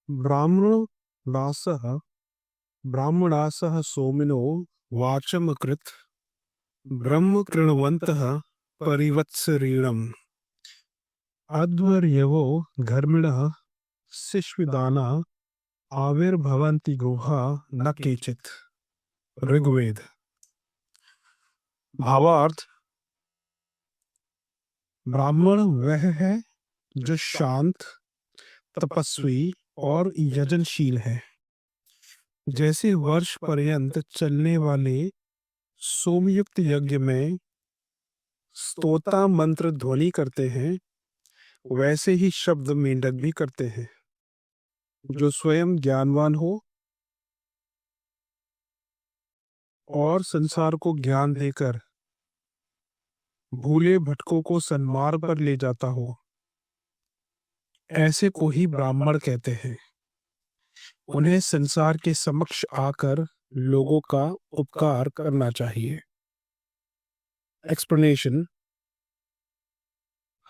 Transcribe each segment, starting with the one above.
ब्राह्मणासः ब्राह्मणासः सोमिनो वाचमकृत ब्रह्म कृण्वन्तः परिवत्सरीणम् अध्वर्यवो घर्मिणः शिश्विदाना आविर्भवन्ति गुहा न केचित्। ऋग्वेद। भावार्थ: ब्राह्मण वह है जो शांत, तपस्वी और यजनशील है। जैसे वर्ष पर्यंत चलने वाले सोमयुक्त यज्ञ में स्तोता मंत्र ध्वनि करते हैं, वैसे ही शब्द मेंढक भी करते हैं। जो स्वयं ज्ञानवान हो और संसार को ज्ञान देकर भूले भटकों को सन्मार्ग पर ले जाता हो, ऐसे को ही ब्राह्मण कहते हैं। उन्हें संसार के समक्ष आकर लोगों का उपकार करना चाहिए। एक्सप्लेनेशन: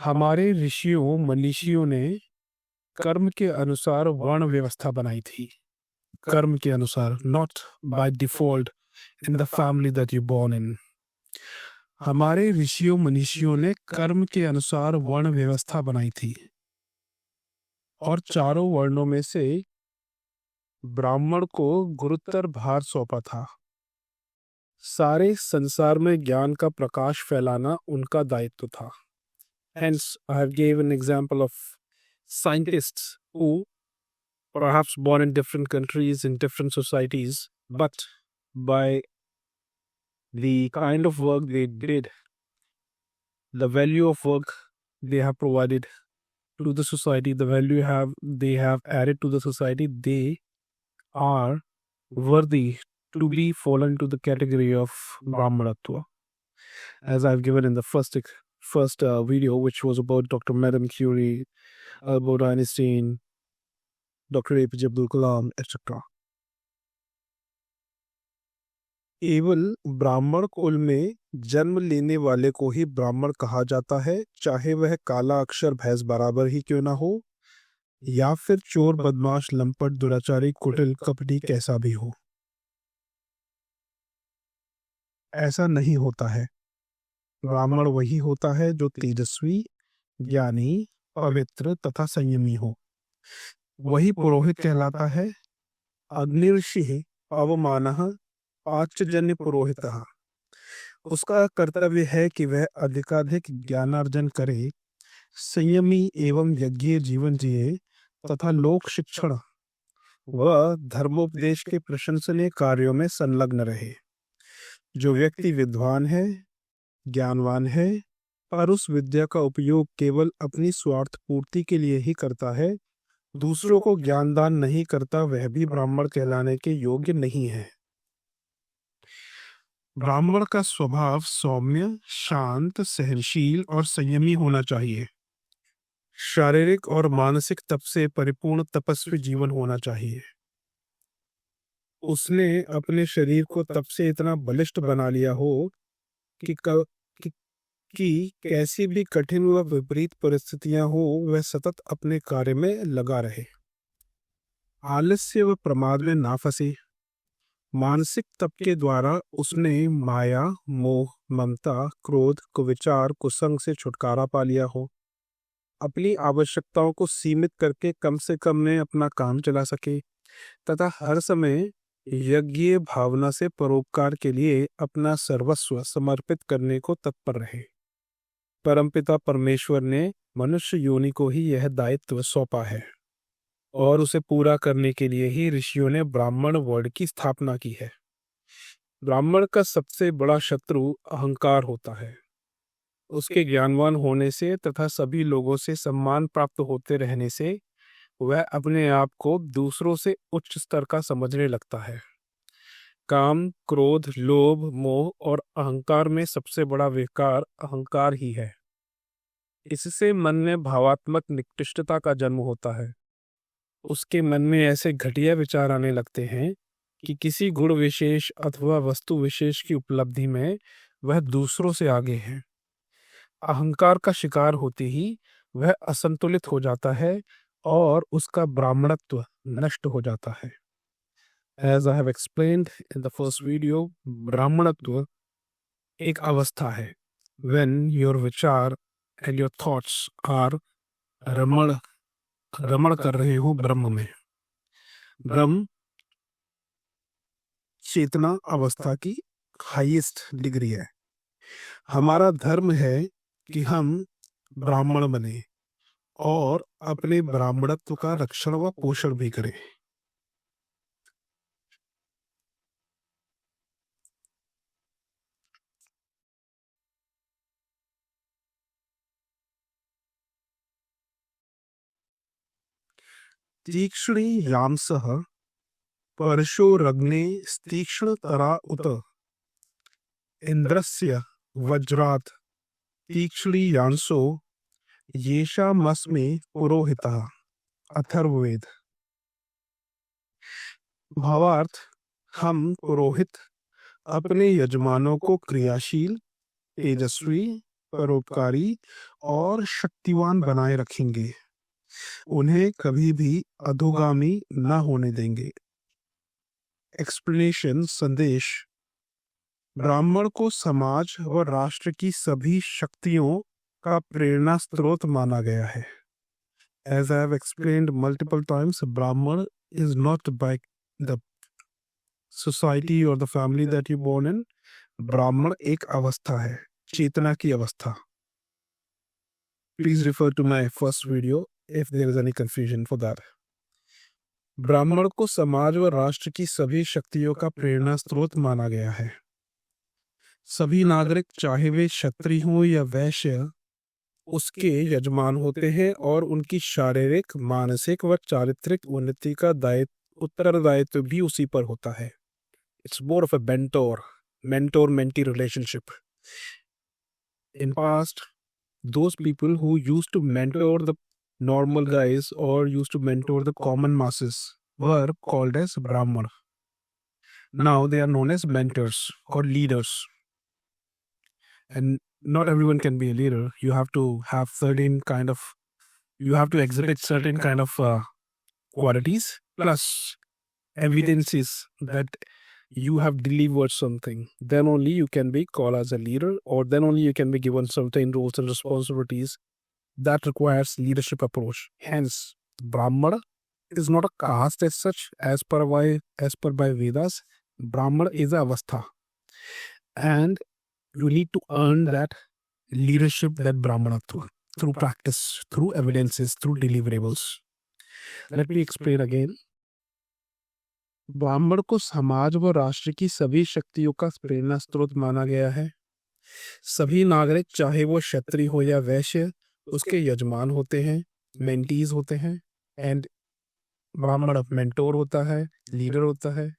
हमारे ऋषियों मनीषियों ने कर्म के अनुसार वर्ण व्यवस्था बनाई थी। कर्म के अनुसार, not by default in the family that you born in. हमारे ऋषियों मनीषियों ने कर्म के अनुसार वर्ण व्यवस्था बनाई थी और चारों वर्णों में से ब्राह्मण को गुरुतर भार सौंपा था। सारे संसार में ज्ञान का प्रकाश फैलाना उनका दायित्व था। Hence, I have given an example of scientists who, perhaps born in different countries, in different societies, but by the kind of work they did, the value of work they have provided to the society, the value they have added to the society, they are worthy to be fallen to the category of Brahmanatva. As I've given in the first video, which was about Dr. Madame Curie, Albert Einstein, Dr. APJ Abdul Kalam, etc. केवल ब्राह्मण कुल में जन्म लेने वाले को ही ब्राह्मण कहा जाता है, चाहे वह काला अक्षर भैंस बराबर ही क्यों ना हो, या फिर चोर बदमाश लंपट दुराचारी कुटिल कपटी कैसा भी हो। ऐसा नहीं होता है। ब्राह्मण वही होता है जो तेजस्वी, ज्ञानी, पवित्र तथा संयमी हो। वही पुरोहित कहलाता है। अग्निर्षि अवमानः पांचजन्य पुरोहितः। उसका कर्तव्य है कि वह अधिकाधिक ज्ञानार्जन करे, संयमी एवं यज्ञीय जीवन जिए तथा लोक शिक्षण व धर्मोपदेश के प्रशंसनीय कार्यों में संलग्न रहे। जो व्यक्ति विद्वान है, ज्ञानवान है, पर उस विद्या का उपयोग केवल अपनी स्वार्थ पूर्ति के लिए ही करता है, दूसरों को ज्ञानदान नहीं करता, वह भी ब्राह्मण कहलाने के योग्य नहीं है। ब्राह्मण का स्वभाव सौम्य, शांत, सहनशील और संयमी होना चाहिए। शारीरिक और मानसिक तप से परिपूर्ण तपस्वी जीवन होना चाहिए। उसने अपने शरीर को तप से इतना बलिष्ठ बना लिया हो कि कैसी भी कठिन व विपरीत परिस्थितियां हो, वह सतत अपने कार्य में लगा रहे। आलस्य व प्रमाद में ना फंसे। मानसिक तप के द्वारा उसने माया, मोह, ममता, क्रोध, कुविचार, कुसंग से छुटकारा पा लिया हो। अपनी आवश्यकताओं को सीमित करके कम से कम में अपना काम चला सके तथा हर समय यज्ञीय भावना से परोपकार के लिए अपना सर्वस्व समर्पित करने को तत्पर रहे। परमपिता परमेश्वर ने मनुष्य योनि को ही यह दायित्व सौंपा है और उसे पूरा करने के लिए ही ऋषियों ने ब्राह्मण वर्ण की स्थापना की है। ब्राह्मण का सबसे बड़ा शत्रु अहंकार होता है। उसके ज्ञानवान होने से तथा सभी लोगों से सम्मान प्राप्त होते रहने से वह अपने आप को दूसरों से उच्च स्तर का समझने लगता है। काम, क्रोध, लोभ, मोह और अहंकार में सबसे बड़ा विकार अहंकार ही है। इससे मन में भावात्मक निकृष्टता का जन्म होता है। उसके मन में ऐसे घटिया विचार आने लगते हैं कि किसी गुण विशेष अथवा वस्तु विशेष की उपलब्धि में वह दूसरों से आगे है। अहंकार का शिकार होते ही वह असंतुलित हो जाता है और उसका ब्राह्मणत्व नष्ट हो जाता है। As I have explained in the first video, ब्राह्मणत्व एक अवस्था है when your विचार and your thoughts are रमण रमण कर रहे हो ब्रह्म में। ब्रह्म चेतना अवस्था की हाईएस्ट डिग्री है। हमारा धर्म है कि हम ब्राह्मण बने और अपने ब्राह्मणत्व का रक्षण व पोषण भी करें। तीक्ष्णी यांसः परशोरग्ने तीक्ष्णतरा उत इंद्रस्य वज्रात् तीक्ष्णी यांसो येषामस्मे पुरोहितः। अथर्ववेद। भावार्थ, हम पुरोहित अपने यजमानों को क्रियाशील, तेजस्वी, परोपकारी और शक्तिवान बनाए रखेंगे। उन्हें कभी भी अधोगामी न होने देंगे। एक्सप्लेनेशन संदेश। ब्राह्मण को समाज व राष्ट्र की सभी शक्तियों का प्रेरणा स्रोत माना गया है। As I have explained multiple times, Brahman is not by the society or the family that you born in. ब्राह्मण एक अवस्था है, चेतना की अवस्था। Please refer to my first video if there is any confusion for that. ब्राह्मण को समाज व राष्ट्र की सभी शक्तियों का प्रेरणा स्रोत माना गया है। सभी नागरिक, चाहे वे क्षत्रिय हों या वैश्य, उसके यजमान होते हैं और उनकी शारीरिक, मानसिक व चारित्रिक उन्नति का उत्तरदायित्व भी उसी पर होता है। It's more of a mentor-mentee relationship. In past, those people who used to mentor the normal guys or used to mentor the common masses were called as Brahman. Now they are known as mentors or leaders. And not everyone can be a leader. You have to have you have to exhibit certain kind of qualities plus evidences that you have delivered something. Then only you can be called as a leader, or then only you can be given certain roles and responsibilities that requires leadership approach. Hence, Brahmana is not a caste as such as per by Vedas. Brahmana is a avastha, and you need to earn that leadership, that Brahmana through practice, through evidences, through deliverables. Let me explain again. ब्राह्मण को समाज व राष्ट्र की सभी शक्तियों का प्रेरणा स्रोत माना गया है। सभी नागरिक, चाहे वो क्षत्रिय हो या वैश्य, उसके यजमान होते हैं, मेंटीज होते हैं, एंड ब्राह्मण मेंटोर होता है, लीडर होता है,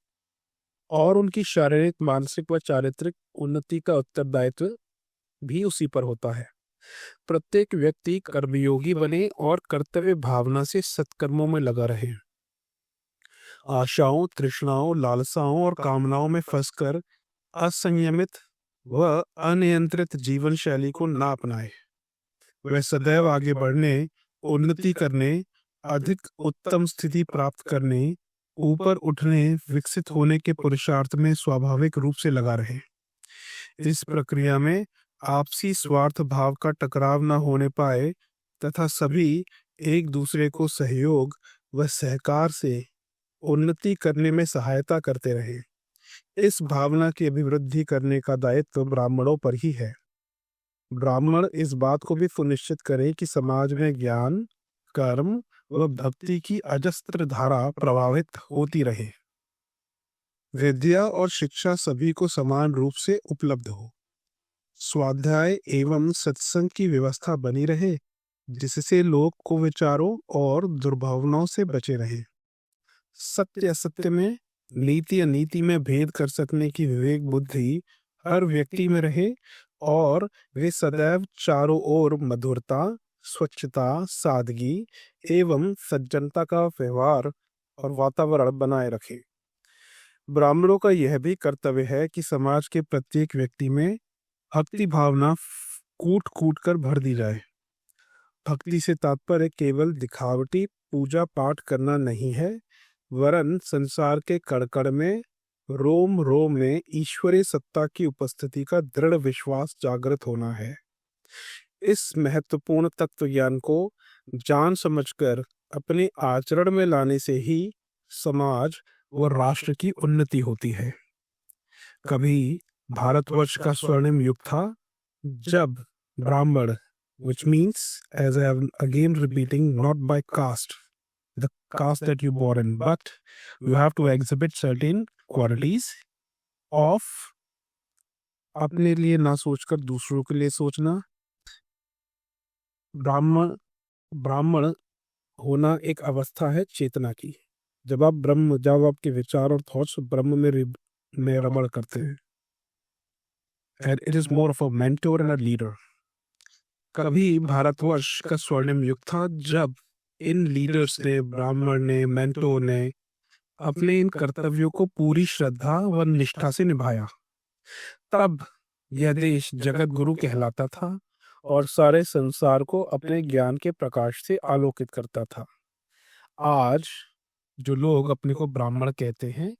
और उनकी शारीरिक, मानसिक व चारित्रिक उन्नति का उत्तरदायित्व भी उसी पर होता है। प्रत्येक व्यक्ति कर्मयोगी बने और कर्तव्य भावना से सत्कर्मों में लगा रहे। आशाओं, तृष्णाओं, लालसाओं और कामनाओं में फंसकर असंयमित व अनियंत्रित जीवन शैली को ना अपनाए। वह सदैव आगे बढ़ने, उन्नति करने, अधिक उत्तम स्थिति प्राप्त करने, ऊपर उठने, विकसित होने के पुरुषार्थ में स्वाभाविक रूप से लगा रहे। इस प्रक्रिया में आपसी स्वार्थ भाव का टकराव न होने पाए तथा सभी एक दूसरे को सहयोग व सहकार से उन्नति करने में सहायता करते रहे। इस भावना की अभिवृद्धि करने का दायित्व ब्राह्मणों पर ही है। ब्राह्मण इस बात को भी सुनिश्चित करें कि समाज में ज्ञान, कर्म व भक्ति की अजस्त्र धारा प्रवाहित होती रहे। विद्या और शिक्षा सभी को समान रूप से उपलब्ध हो। स्वाध्याय एवं सत्संग की व्यवस्था बनी रहे, जिससे लोग कुविचारों और दुर्भावनाओं से बचे रहें। सत्य असत्य में, नीति अनीति में भेद कर सकने की विवेक बुद्धि हर व्यक्ति में रहे और वे सदैव चारों ओर मधुरता, स्वच्छता, सादगी एवं सज्जनता का व्यवहार और वातावरण बनाए रखें। ब्राह्मणों का यह भी कर्तव्य है कि समाज के प्रत्येक व्यक्ति में भक्ति भावना कूट कूट कर भर दी जाए। भक्ति से तात्पर्य केवल दिखावटी पूजा पाठ करना नहीं है, वरन संसार के कण-कण में, रोम रोम में ईश्वरीय सत्ता की उपस्थिति का दृढ़ विश्वास जागृत होना है। इस महत्वपूर्ण तत्व ज्ञान को जान समझकर अपने आचरण में लाने से ही समाज व राष्ट्र की उन्नति होती है। कभी भारतवर्ष का स्वर्णिम युग था जब ब्राह्मण, which means, as I am again repeating, not by caste, the caste that you born in, but you have to exhibit certain qualities of अपने लिए ना सोचकर दूसरों के लिए सोचना। ब्राह्मण ब्राह्मण होना एक अवस्था है चेतना की। जब आपके विचार और थॉट्स ब्रह्म में रमण करते हैं। And it is more of a mentor and a leader. कभी भारतवर्ष का स्वर्णिम युग था जब इन लीडर्स ने, ब्राह्मण ने, मेंटोर ने अपने इन कर्तव्यों को पूरी श्रद्धा व निष्ठा से निभाया। तब यह देश जगत गुरु कहलाता था और सारे संसार को अपने ज्ञान के प्रकाश से आलोकित करता था। आज जो लोग अपने को ब्राह्मण कहते हैं,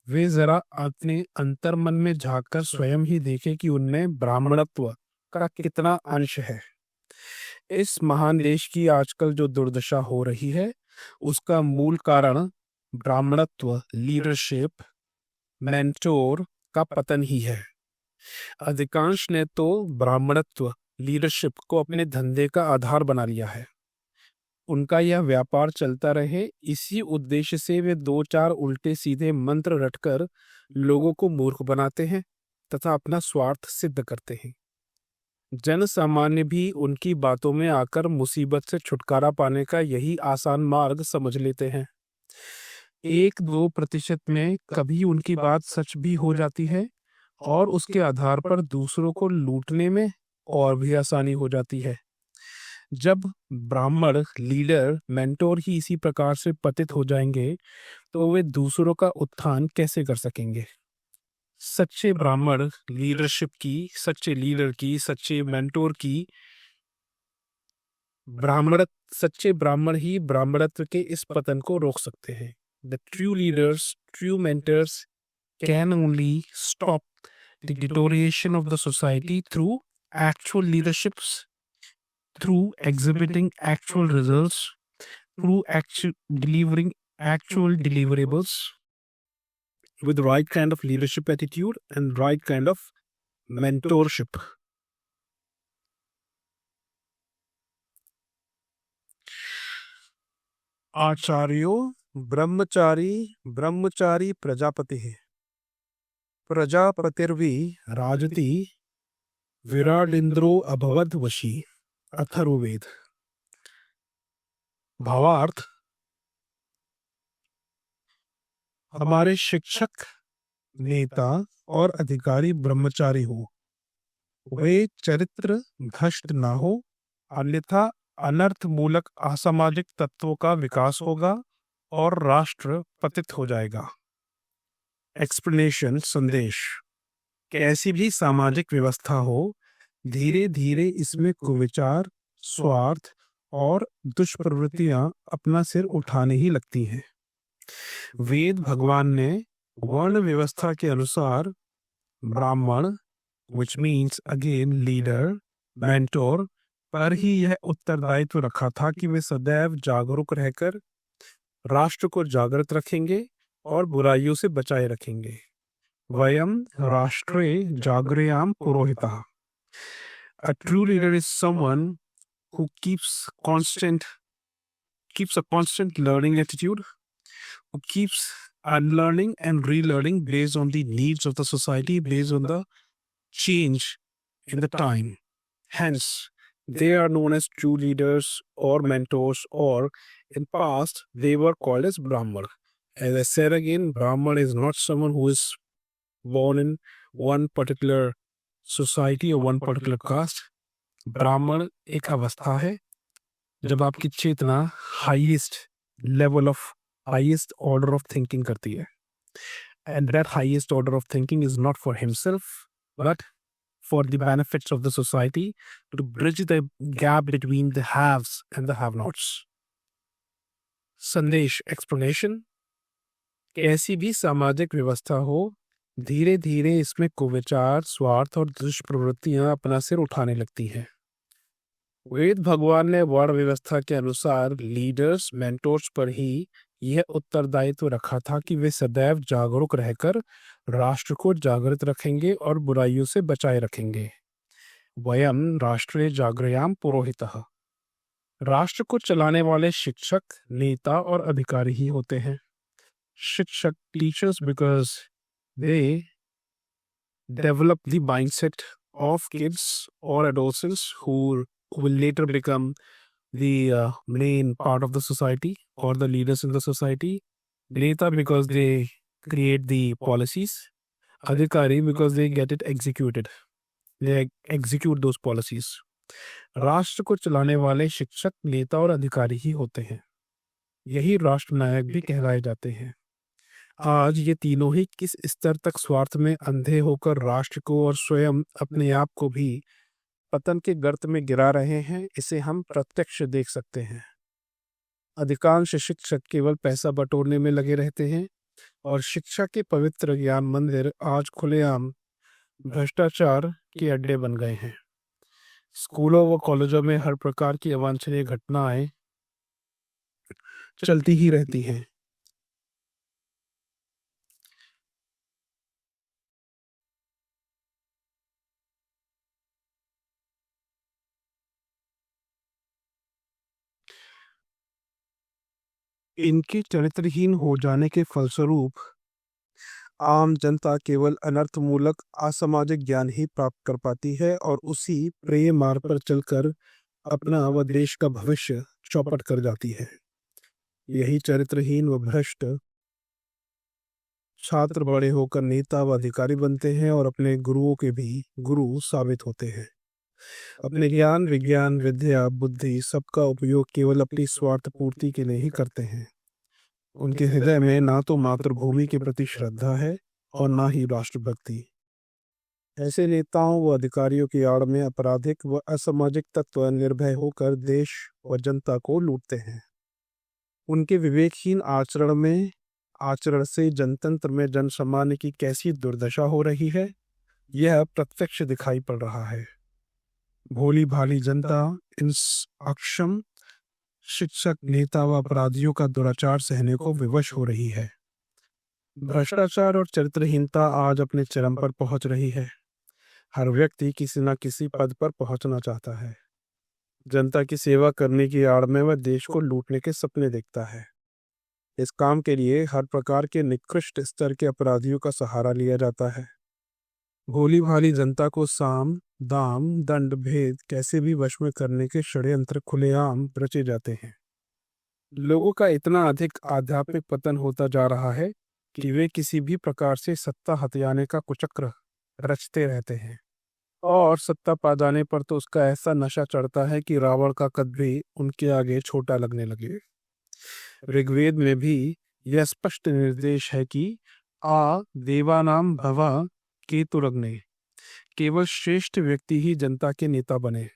वे जरा अपने अंतर मन में झांककर स्वयं ही देखें कि उनमें ब्राह्मणत्व का कितना अंश है। इस महान देश की आजकल जो दुर्दशा हो रही है, उसका मूल कारण ब्राह्मणत्व, लीडरशिप, मेंटोर का पतन ही है। अधिकांश ने तो ब्राह्मणत्व, लीडरशिप को अपने धंधे का आधार बना लिया है। उनका यह व्यापार चलता रहे, इसी उद्देश्य से वे 2-4 उल्टे सीधे मंत्र रटकर लोगों को मूर्ख बनाते हैं तथा अपना स्वार्थ सिद्ध करते हैं। जन सामान्य भी उनकी बातों में आकर मुसीबत से छुटकारा पाने का यही आसान मार्ग समझ लेते हैं। 1-2% में कभी उनकी बात सच भी हो जाती है और उसके आधार पर दूसरों को लूटने में और भी आसानी हो जाती है। जब ब्राह्मण, लीडर, मेंटोर ही इसी प्रकार से पतित हो जाएंगे तो वे दूसरों का उत्थान कैसे कर सकेंगे? सच्चे ब्राह्मण लीडरशिप की, सच्चे लीडर की, सच्चे मेंटोर की, सच्चे ब्राह्मण ही ब्राह्मणत्व के इस पतन को रोक सकते हैं। The true leaders, true mentors can only stop the deterioration of the society through actual leaderships, through exhibiting actual results, through delivering actual deliverables with the right kind of leadership attitude and right kind of mentorship. आचार्यो ब्रह्मचारी ब्रह्मचारी प्रजापति है, प्रजापतिर्वि राजति विराडिंद्रो अभवद वशी। अथर्ववेद। भावार्थ, हमारे शिक्षक, नेता और अधिकारी ब्रह्मचारी हो, वे चरित्र भ्रष्ट ना हो, अन्यथा अनर्थ मूलक असामाजिक तत्वों का विकास होगा और राष्ट्र पतित हो जाएगा। एक्सप्लेनेशन, संदेश। कैसी भी सामाजिक व्यवस्था हो, धीरे धीरे इसमें कुविचार, स्वार्थ और दुष्प्रवृत्तियां अपना सिर उठाने ही लगती हैं। वेद भगवान ने वर्ण व्यवस्था के अनुसार ब्राह्मण, which means again leader, mentor, पर ही यह उत्तरदायित्व रखा था कि वे सदैव जागरूक रहकर राष्ट्र को जागृत रखेंगे और बुराइयों से बचाए रखेंगे। वयम राष्ट्रे जागृयाम पुरोहितः। A true leader is someone who keeps a constant learning attitude, who keeps unlearning and relearning based on the needs of the society, based on the change in the time. Hence, they are known as true leaders or mentors, or in past they were called as Brahman. As I said again, Brahman is not someone who is born in one particular society or one particular caste. ब्राह्मण एक अवस्था है जब आपकी चेतना highest level of, highest order of thinking करती है, and that highest order of thinking is not for himself but for the benefits of the society, to bridge the gap between the haves and the have nots. संदेश, explanation. कैसी भी सामाजिक व्यवस्था हो, धीरे धीरे इसमें कुविचार, स्वार्थ और दुष्प्रवृत्तियां अपना सिर उठाने लगती हैं। वेद भगवान ने वर्ण व्यवस्था के अनुसार लीडर्स, मेंटोर्स पर ही यह उत्तरदायित्व रखा था कि वे सदैव जागरूक रहकर राष्ट्र को जागृत रखेंगे और बुराइयों से बचाए रखेंगे। वयम राष्ट्रे जागृयाम पुरोहितः। राष्ट्र को चलाने वाले शिक्षक, नेता और अधिकारी ही होते हैं। शिक्षक, teachers, because they develop the mindset of kids or adolescents who will later become the main part of the society or the leaders in the society. Neta because they create the policies. Adhikari because they get it executed. They execute those policies. राष्ट्र को चलाने वाले शिक्षक, नेता और अधिकारी ही होते हैं। यही राष्ट्र नायक भी कहलाए जाते हैं। आज ये तीनों ही किस स्तर तक स्वार्थ में अंधे होकर राष्ट्र को और स्वयं अपने आप को भी पतन के गर्त में गिरा रहे हैं, इसे हम प्रत्यक्ष देख सकते हैं। अधिकांश शिक्षक केवल पैसा बटोरने में लगे रहते हैं और शिक्षा के पवित्र ज्ञान मंदिर आज खुलेआम भ्रष्टाचार के अड्डे बन गए हैं। स्कूलों व कॉलेजों में हर प्रकार की अवांछनीय घटनाएं चलती ही रहती हैं। इनके चरित्रहीन हो जाने के फलस्वरूप आम जनता केवल अनर्थमूलक असामाजिक ज्ञान ही प्राप्त कर पाती है और उसी प्रेय मार्ग पर चलकर अपना व देश का भविष्य चौपट कर जाती है। यही चरित्रहीन व भ्रष्ट छात्र बड़े होकर नेता व अधिकारी बनते हैं और अपने गुरुओं के भी गुरु साबित होते हैं। अपने ज्ञान, विज्ञान, विद्या, बुद्धि सबका उपयोग केवल अपनी स्वार्थ पूर्ति के लिए ही करते हैं। उनके हृदय में ना तो मातृभूमि के प्रति श्रद्धा है और ना ही राष्ट्रभक्ति। ऐसे नेताओं व अधिकारियों की आड़ में आपराधिक व असामाजिक तत्व निर्भय होकर देश व जनता को लूटते हैं। उनके विवेकहीन आचरण से जनतंत्र में जनसामान्य की कैसी दुर्दशा हो रही है, यह प्रत्यक्ष दिखाई पड़ रहा है। भोली भाली जनता इन अक्षम शिक्षक, नेता व अपराधियों का दुराचार सहने को विवश हो रही है। भ्रष्टाचार और चरित्रहीनता आज अपने चरम पर पहुंच रही है। हर व्यक्ति किसी न किसी पद पर पहुंचना चाहता है। जनता की सेवा करने की आड़ में वह देश को लूटने के सपने देखता है। इस काम के लिए हर प्रकार के निकृष्ट स्तर के अपराधियों का सहारा लिया जाता है। भोली भाली जनता को साम, दाम, दंड, भेद कैसे भी वश में करने के षड्यंत्र खुलेआम रचे जाते हैं। लोगों का इतना अधिक आध्यात्मिक पतन होता जा रहा है कि वे किसी भी प्रकार से सत्ता हथियाने का कुचक्र रचते रहते हैं और सत्ता पा जाने पर तो उसका ऐसा नशा चढ़ता है कि रावण का कद भी उनके आगे छोटा लगने लगे। ऋग्वेद में भी यह स्पष्ट निर्देश है कि आ देवानाम भवा केतुरग्ने, केवल श्रेष्ठ व्यक्ति ही जनता के नेता बने।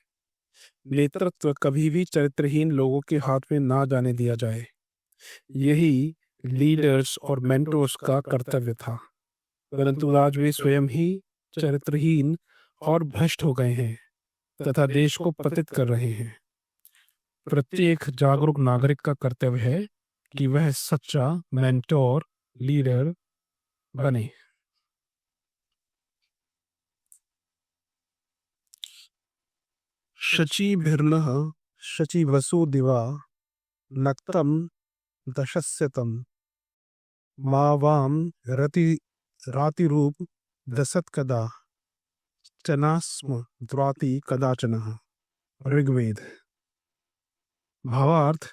नेतृत्व कभी भी चरित्रहीन लोगों के हाथ में ना जाने दिया जाए। यही लीडर्स और मेंटोर्स का कर्तव्य था, परंतु आज वे स्वयं ही चरित्रहीन और भ्रष्ट हो गए हैं तथा देश को पतित कर रहे हैं। प्रत्येक जागरूक नागरिक का कर्तव्य है कि वह सच्चा मेंटोर, लीडर बने। शचीभिर्नः शचीवसो दिवा नक्तं दशस्यतं मावाम रातिरूप दशत कदा चनास्म द्वाति कदाचनः। ऋग्वेद। भावार्थ,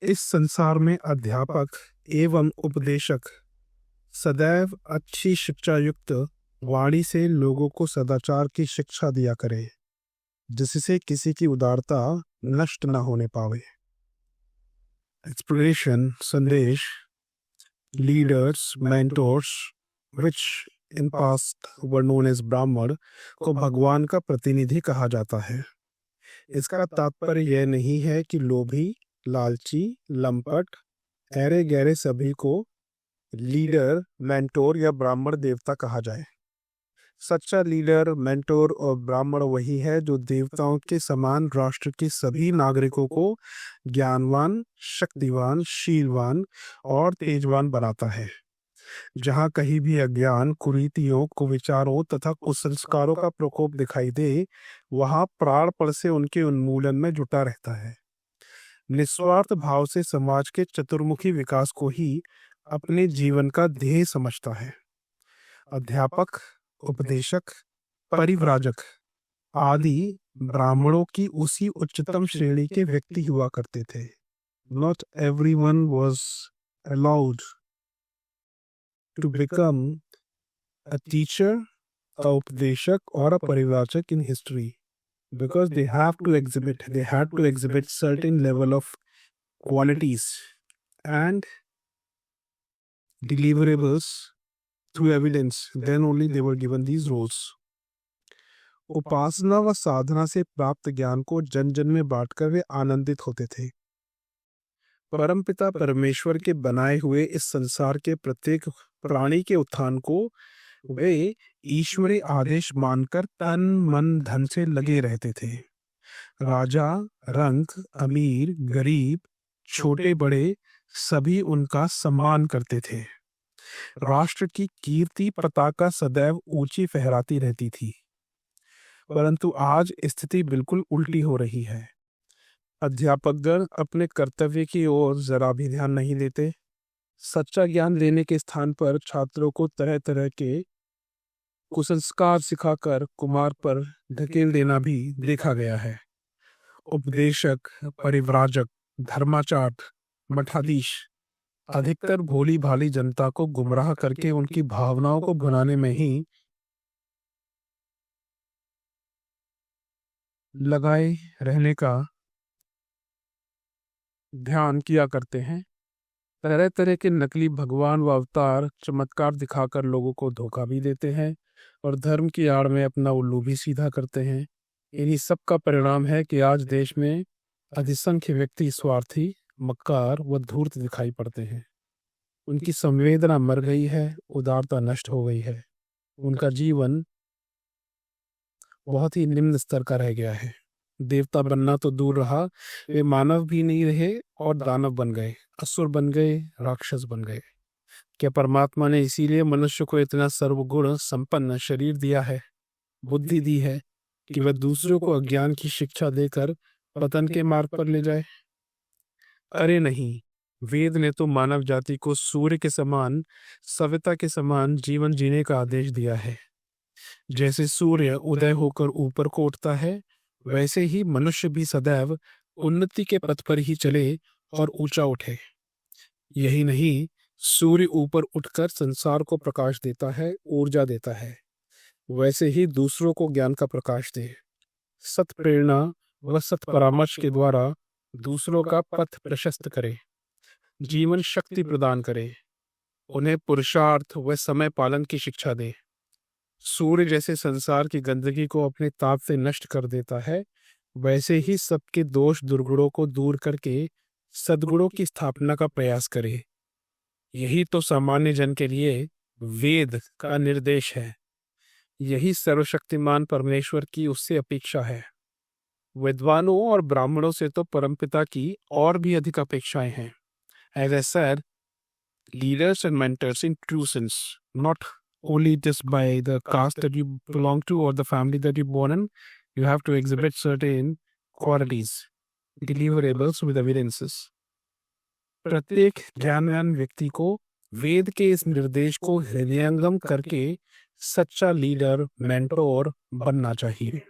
इस संसार में अध्यापक एवं उपदेशक सदैव अच्छी शिक्षा युक्त वाणी से लोगों को सदाचार की शिक्षा दिया करे, जिससे किसी की उदारता नष्ट न होने पावे। एक्सप्लेनेशन, संदेश। Leaders, mentors which in past were known as Brahmin को भगवान का प्रतिनिधि कहा जाता है। इसका तात्पर्य यह नहीं है कि लोभी, लालची, लंपट, ऐरे गहरे सभी को लीडर, मेंटोर या ब्राह्मण देवता कहा जाए। सच्चा लीडर, मेंटोर और ब्राह्मण वही है जो देवताओं के समान राष्ट्र के सभी नागरिकों को ज्ञानवान, शक्तिवान, शीलवान और तेजवान बनाता है। जहाँ कहीं भी अज्ञान, कुरीतियों, कुविचारों तथा कुसंस्कारों का प्रकोप दिखाई दे, वहाँ प्राणपण से उनके उन्मूलन में जुटा रहता है। निस्वार्थ भाव से समाज के चतुर्मुखी विकास को ही अपने जीवन का ध्येय समझता है। अध्यापक, उपदेशक, परिव्राजक आदि ब्राह्मणों की उसी उच्चतम श्रेणी के व्यक्ति हुआ करते थे। Not everyone was allowed to become a teacher, a उपदेशक or a परिव्राजक in history because they had to exhibit certain level of qualities and deliverables through evidence. Then only they were given these roles. उपासना व साधना से प्राप्त ज्ञान को जन जन में बांटकर वे आनंदित होते थे। परमपिता परमेश्वर के बनाए हुए इस संसार के प्रत्येक प्राणी के उत्थान को वे ईश्वरीय आदेश मानकर तन मन धन से लगे रहते थे। राजा, रंक, अमीर, गरीब, छोटे बड़े सभी उनका सम्मान करते थे। राष्ट्र की कीर्ति पताका सदैव ऊंची फहराती रहती थी। परंतु आज स्थिति बिल्कुल उल्टी हो रही है। अध्यापकगण अपने कर्तव्य की ओर जरा भी ध्यान नहीं देते। सच्चा ज्ञान देने के स्थान पर छात्रों को तरह तरह के कुसंस्कार सिखाकर कुमार पर ढकेल देना भी देखा गया है। उपदेशक, परिव्राजक, धर्माचार्य, मठाधीश अधिकतर भोली भाली जनता को गुमराह करके उनकी भावनाओं को भुनाने में ही लगाए रहने का ध्यान किया करते हैं। तरह तरह के नकली भगवान व अवतार चमत्कार दिखाकर लोगों को धोखा भी देते हैं और धर्म की आड़ में अपना उल्लू भी सीधा करते हैं। इन्हीं सब का परिणाम है कि आज देश में अधिसंख्य व्यक्ति स्वार्थी, मक्कार व धूर्त दिखाई पड़ते हैं। उनकी संवेदना मर गई है, उदारता नष्ट हो गई है। उनका जीवन बहुत ही निम्न स्तर का रह गया है। देवता बनना तो दूर रहा, वे मानव भी नहीं रहे और दानव बन गए, असुर बन गए, राक्षस बन गए। क्या परमात्मा ने इसीलिए मनुष्य को इतना सर्वगुण संपन्न शरीर दिया है, बुद्धि दी है कि वह दूसरों को अज्ञान की शिक्षा देकर पतन के मार्ग पर ले जाए? अरे नहीं, वेद ने तो मानव जाति को सूर्य के समान, सविता के समान जीवन जीने का आदेश दिया है। जैसे सूर्य उदय होकर ऊपर को उठता है, वैसे ही मनुष्य भी सदैव उन्नति के पथ पर ही चले और ऊंचा उठे। यही नहीं, सूर्य ऊपर उठकर संसार को प्रकाश देता है, ऊर्जा देता है, वैसे ही दूसरों को ज्ञान का प्रकाश दे। सत प्रेरणा व सत परामर्श के द्वारा दूसरों का पथ प्रशस्त करे, जीवन शक्ति प्रदान करे, उन्हें पुरुषार्थ व समय पालन की शिक्षा दे। सूर्य जैसे संसार की गंदगी को अपने ताप से नष्ट कर देता है, वैसे ही सबके दोष दुर्गुणों को दूर करके सद्गुणों की स्थापना का प्रयास करे। यही तो सामान्य जन के लिए वेद का निर्देश है। यही सर्वशक्तिमान परमेश्वर की उससे अपेक्षा है। विद्वानों और ब्राह्मणों से तो परमपिता की और भी अधिक अपेक्षाएं हैं। As I said, leaders and mentors in true sense, not only just by the caste that you belong to or the family that you're born in, you have to exhibit certain qualities, deliverables with evidences. प्रत्येक ज्ञानवान व्यक्ति को वेद के इस निर्देश को हृदयंगम करके सच्चा लीडर, मेंटोर बनना चाहिए।